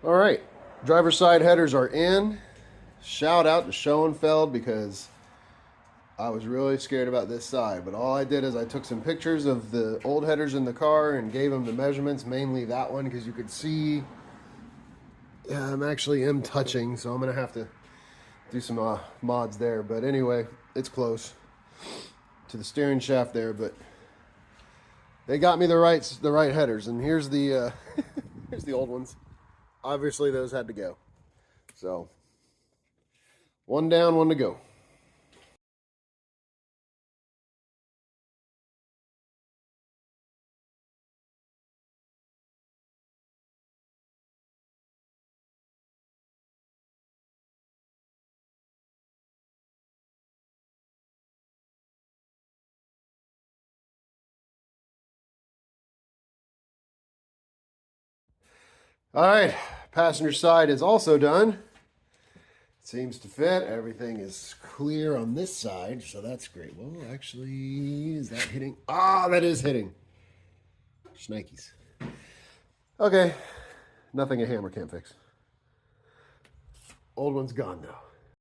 All right, driver's side headers are in. Shout out to Schoenfeld because I was really scared about this side, but all I did is I took some pictures of the old headers in the car and gave them the measurements, mainly that one because you could see I'm actually touching, so I'm gonna have to do some mods there. But anyway, it's close to the steering shaft there, but they got me the right headers, and here's the here's the old ones. Obviously, those had to go. So one down, one to go. All right, passenger side is also done. Seems to fit. Everything is clear on this side, so that's great. Well, actually, is that hitting? Ah, that is hitting. Shnikes. Okay, nothing a hammer can't fix. Old one's gone now.